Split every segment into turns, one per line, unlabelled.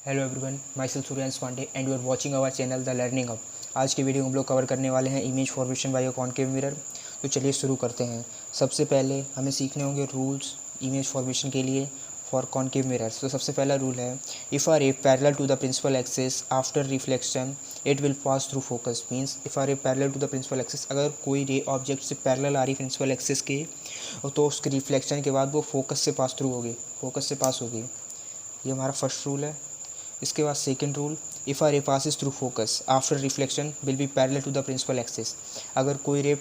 Hello everyone, myself Suryansh Pandey and you are watching our channel the learning hub. आज की video हम लोग cover करने वाले हैं image formation by a concave mirror. तो चलिए शुरू करते हैं। सबसे पहले हमें सीखने होंगे रूल्स इमेज फॉर्मेशन के लिए फॉर कॉनकेव मिरर्स। तो सबसे पहला रूल है, if a ray parallel to the principal axis after reflection it will pass through focus. Means if a ray parallel to the principal axis, अगर कोई रे object से पैरेलल आ रही प्रिंसिपल एक्सिस के, तो उसके रिफ्लेक्शन के बाद वो फोकस से पास थ्रू होगी, फोकस से पास होगी। ये हमारा फर्स्ट रूल है। इसके बाद second rule, if a ray passes through focus after reflection will be parallel to the principal axis. अगर कोई रे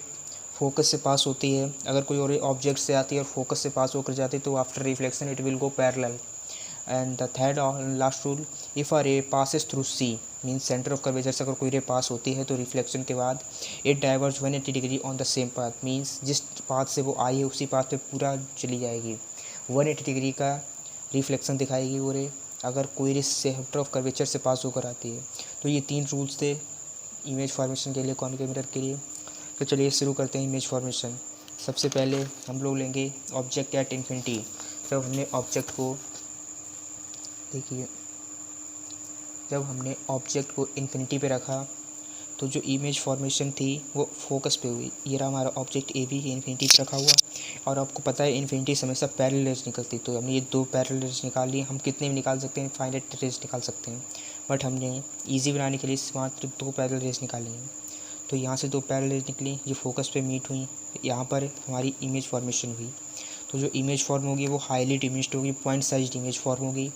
फोकस से पास होती है, अगर कोई और ऑब्जेक्ट से आती है और फोकस से पास होकर जाती है, तो after reflection it will go parallel. And the third और last rule, if a ray passes through C, means centre of curvature से अगर कोई रे पास होती है तो रिफ्लेक्शन के बाद it diverge 180 degree on the same path. Means जिस पाथ से वो आई है उसी पाथ पे पूरा चली जाएगी, 180 डिग्री का रिफ्लेक्शन दिखाएगी वो रे, अगर कोई रे सेंटर ऑफ कर्वेचर से पास होकर आती है। तो ये 3 रूल्स थे इमेज फॉर्मेशन के लिए, कॉनकेव मिरर के लिए। तो चलिए शुरू करते हैं इमेज फॉर्मेशन। सबसे पहले हम लोग लेंगे ऑब्जेक्ट एट इन्फिनिटी। जब हमने ऑब्जेक्ट को देखिए जब हमने ऑब्जेक्ट को इन्फिनिटी पे रखा तो जो इमेज फॉर्मेशन थी वो फोकस पे हुई। ये रहा हमारा ऑब्जेक्ट ए भी इन्फिनिटी पे रखा हुआ, और आपको पता है इन्फिनिटी से हमेशा पैरेलल रेज निकलती। तो हमने ये 2 पैरेलल रेज निकाल ली। हम कितने भी निकाल सकते हैं, फाइनाइट रेज निकाल सकते हैं, बट हमने ईजी बनाने के लिए मात्र 2 पैरेलल रेज निकाली हैं। तो यहाँ से 2 पैरेलल रेज निकली, ये फोकस पे मीट हुई, यहाँ पर हमारी इमेज फॉर्मेशन हुई। तो जो इमेज फॉर्म होगी वो हाईली डिमिनिश्ड होगी, पॉइंट साइज इमेज फॉर्म होगी।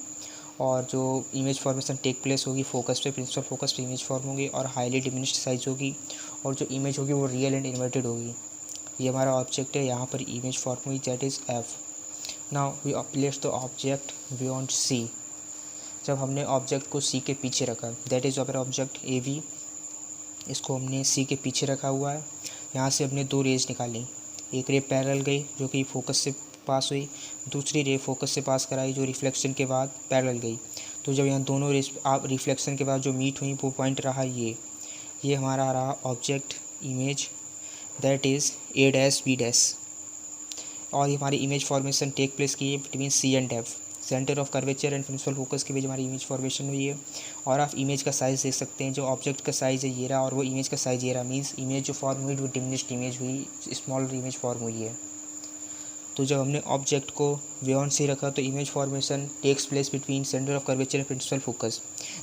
और जो इमेज फॉर्मेशन टेक प्लेस होगी फोकस पे, प्रिंसिपल फोकस पे इमेज फॉर्म होगी और हाईली डिमिनिश्ड साइज होगी, और जो इमेज होगी वो रियल एंड इन्वर्टेड होगी। ये हमारा ऑब्जेक्ट है, यहाँ पर इमेज फॉर्म हुई, that is F. Now we place the object beyond C. जब हमने ऑब्जेक्ट को सी के पीछे रखा, that is our object A B, इसको हमने सी के पीछे रखा हुआ है। यहाँ से हमने 2 रेज निकाली, एक रे पैरेलल गई जो कि फोकस से पास हुई, दूसरी रे फोकस से पास कराई जो रिफ्लेक्शन के बाद पैरेलल गई। तो जब यहाँ दोनों रेस आप रिफ्लेक्शन के बाद जो मीट हुई वो पॉइंट रहा ये हमारा रहा object image, that is A dash B dash. और ये हमारी इमेज फॉर्मेशन टेक प्लेस की है between C and F, centre of curvature and principal focus के बीच हमारी इमेज फॉर्मेशन हुई है। और आप इमेज का साइज़ देख सकते हैं, जो ऑब्जेक्ट का साइज़ है ये रहा और वो इमेज का साइज़ ये रहा। मीन्स इमेज जो फॉर्म हुई वो डिमिनिश्ड इमेज हुई, स्मॉल इमेज फॉर्म हुई है। तो जब हमने ऑब्जेक्ट को बियॉन्ड सी रखा तो image formation takes place between centre of curvature and principal focus.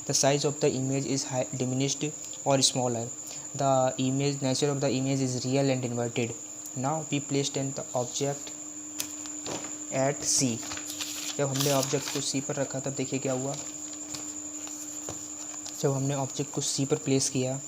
The size of the image is diminished और smaller. The image nature of the image is real and inverted. Now we placed an the object at C. जब हमने object को सी पर रखा तब देखिए क्या हुआ। जब हमने ऑब्जेक्ट को सी पर प्लेस किया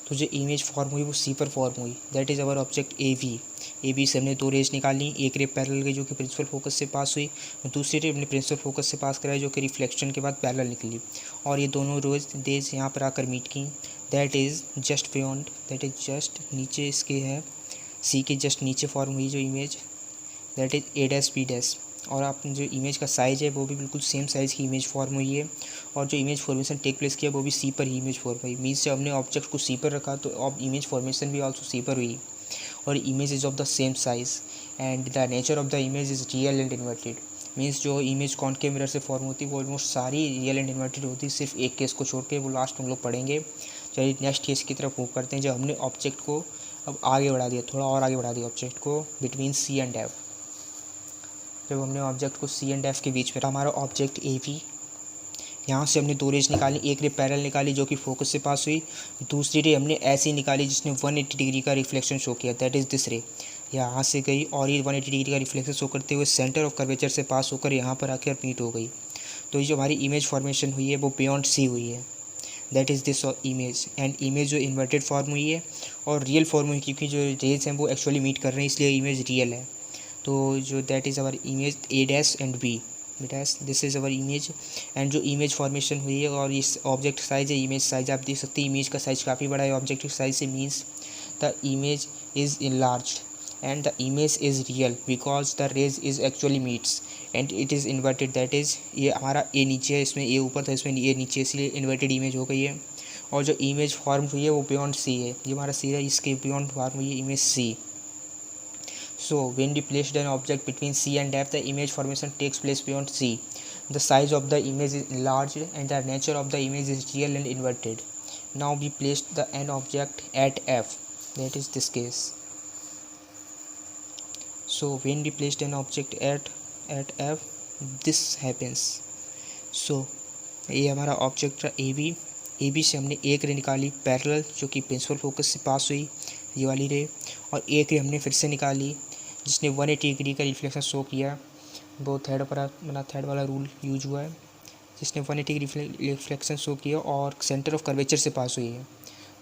तो जो इमेज फॉर्म हुई वो सी पर फॉर्म हुई, that is our object A B. A B से हमने 2 रेज निकाली, एक रे पैरेलल गई जो कि प्रिंसिपल फोकस से पास हुई, और दूसरी रे हमने प्रिंसिपल फोकस से पास कराई जो कि रिफ्लेक्शन के बाद पैरेलल निकली, और ये दोनों रेज यहाँ पर आकर मीट की। That is just beyond, that is just नीचे इसके है, सी के जस्ट नीचे फॉर्म हुई जो image, that is A dash B dash. और आप जो इमेज का साइज़ है वो भी बिल्कुल सेम साइज़ की इमेज फॉर्म हुई है, और जो इमेज फॉर्मेशन टेक प्लेस किया वो भी सी पर ही इमेज फॉर्म हुई। मीन्स जब हमने ऑब्जेक्ट को सी पर रखा तो अब इमेज फॉर्मेशन भी ऑल्सो सी पर हुई, और image is of the same size and the nature of the image is real and inverted. Means जो इमेज कॉनकेव मिरर से फॉर्म होती है वो ऑलमोस्ट सारी रियल एंड इन्वर्टेड होती है, सिर्फ एक केस को छोड़ के, वो लास्ट हम लोग पढ़ेंगे। चलिए नेक्स्ट केस की तरफ मूव करते हैं। जब हमने ऑब्जेक्ट को अब आगे बढ़ा दिया, थोड़ा और आगे बढ़ा दिया ऑब्जेक्ट को बिटवीन सी एंड एफ। जब हमने ऑब्जेक्ट को सी एंड एफ के बीच में, हमारा ऑब्जेक्ट ए वी, यहाँ से हमने 2 रेज निकाली, एक रे पैरेलल निकाली जो कि फोकस से पास हुई, दूसरी रे हमने ऐसी निकाली जिसने 180 डिग्री का रिफ्लेक्शन शो किया, दैट इज़ दिस रे। यहाँ से गई और ये 180 डिग्री का रिफ्लेक्शन शो करते हुए सेंटर ऑफ कर्वेचर से पास होकर यहाँ पर आकर मीट हो गई। तो ये जो हमारी इमेज फॉर्मेशन हुई है वो बियॉन्ड सी हुई है, that is this image. And image जो इन्वर्टेड फॉर्म हुई है और रियल फॉर्म हुई, क्योंकि जो रेज हैं वो एक्चुअली मीट कर रहे हैं इसलिए इमेज रियल है। तो जो that is our image A dash and B dash, this is our image. And जो इमेज फॉर्मेशन हुई है और इस ऑब्जेक्ट साइज है, इमेज साइज आप देख सकते हैं, इमेज का साइज काफ़ी बड़ा है ऑब्जेक्ट साइज से। Means the image is enlarged and the image is real because the rays is actually meets and it is inverted, that is ये हमारा ए नीचे है, इसमें ए ऊपर था इसमें ए नीचे, इसलिए इन्वर्टेड इमेज हो गई है। और जो इमेज फॉर्म हुई है वो बियॉन्ड सी है, ये हमारा सी है, इसके बियॉन्ड फॉर्म हुई है image C. So when we placed an object between C and F, the image formation takes place beyond C. The size of the image is enlarged and the nature of the image is real and inverted. Now we placed the n object at f, that is this case. So when we placed an object at f, this happens. So ये हमारा object A B से हमने एक रे निकाली parallel, जो कि principal focus से पास हुई, ये वाली रे, और एक रे हमने फिर से निकाली जिसने 180 डिग्री का रिफ्लेक्शन शो किया। वो थर्ड वाला रूल यूज हुआ है, जिसने 180 डिग्री रिफ्लेक्शन शो किया और सेंटर ऑफ कर्वेचर से पास हुई है।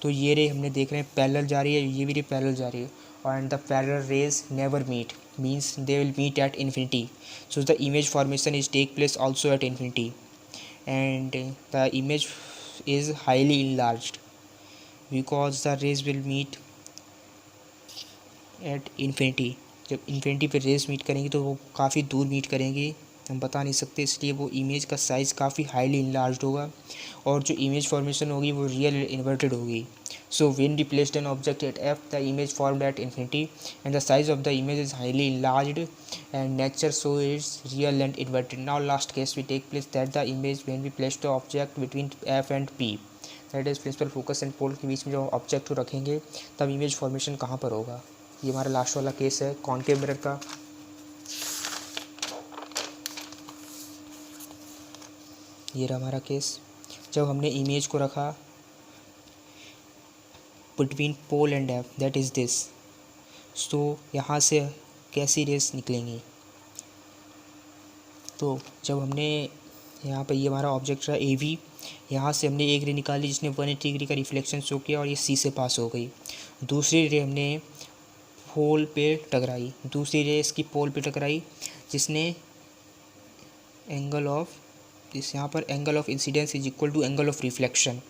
तो ये रे हमने देख रहे हैं पैरेलल जा रही है, ये भी रे पैरेलल जा रही है, और the parallel rays never meet, means they will meet at infinity. So the image formation is take place also at infinity, and the image is highly enlarged because the rays will meet at infinity. जब infinity पे raise meet करेंगी तो वो काफ़ी दूर meet करेंगी, हम बता नहीं सकते, इसलिए वो इमेज का साइज़ काफ़ी हाईली इनलार्ज्ड होगा और जो इमेज फॉर्मेशन होगी वो रियल इन्वर्टेड होगी. So when we placed an object at f, the image formed at infinity and the size of the image is highly enlarged and nature so is real and inverted. Now last case we take place that the image when we place the object between f and p, that is principal focus and pole के बीच में जो object को रखेंगे तब image formation कहाँ पर होगा. ये हमारा लास्ट वाला केस है कॉनकेव मिरर का. ये रहा हमारा केस, जब हमने इमेज को रखा between pole and F, that is this. तो यहाँ से कैसी रेस निकलेंगी. तो जब हमने यहाँ पर ये हमारा ऑब्जेक्ट रहा ए वी, यहाँ से हमने एक रे निकाली जिसने 180 डिग्री का रिफ्लेक्शन शो किया और ये सी से पास हो गई. दूसरी रे हमने पोल पे टकराई, दूसरी रे इसकी पोल पे टकराई जिसने एंगल ऑफ इस यहाँ पर angle of incidence is equal to angle of reflection.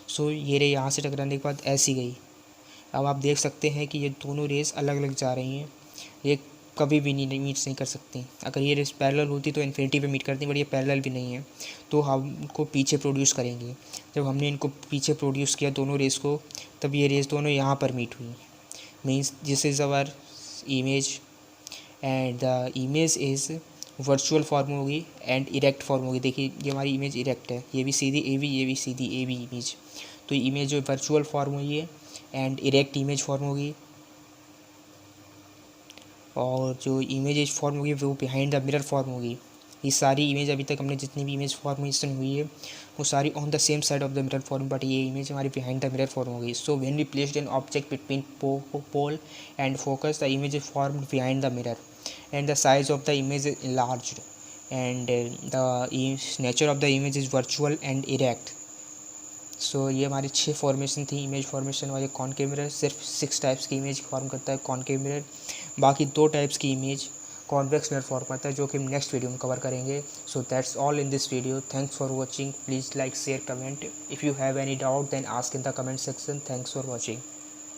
So ये रे यहाँ से टकराने के बाद ऐसी गई. अब आप देख सकते हैं कि ये दोनों रेस अलग अलग जा रही हैं, ये कभी भी नहीं मीट नहीं कर सकती. अगर ये रेस पैरेलल होती तो इन्फिनिटी पे मीट करती, बट ये पैरेलल भी नहीं है तो हम इनको पीछे प्रोड्यूस करेंगे. जब हमने इनको पीछे प्रोड्यूस किया दोनों रेस को, तब ये रेस दोनों यहाँ पर मीट हुई. Means this is our image and the image is virtual form होगी एंड इरेक्ट फॉर्म होगी. देखिए ये हमारी इमेज इरेक्ट है, ये भी सीधी ए बी, ये भी सीधी ए बी इमेज. तो इमेज जो वर्चुअल फॉर्म हुई है एंड इरेक्ट इमेज फॉर्म होगी, और जो इमेज फॉर्म होगी वो बिहाइंड द मिरर फॉर्म होगी. ये सारी इमेज अभी तक हमने जितनी भी इमेज फॉर्मेशन हुई है वो सारी on the same side of the mirror form, but ये इमेज हमारी बिहाइंड द मिरर फॉर्म होगी. So when we placed an object between pole and focus, the image is formed behind the mirror and the size of the image is enlarged and the nature of the image is virtual and erect. So ये हमारी 6 formation थी image formation वाले concave mirror. सिर्फ 6 types की image form करता है concave mirror, बाकी 2 types की इमेज कॉन्वेक्स मिरर फॉर्म करता है, जो कि हम नेक्स्ट वीडियो में कवर करेंगे. So that's all in this video. Thanks for watching. Please like share comment. If you have any doubt then ask in the comment section. Thanks for watching.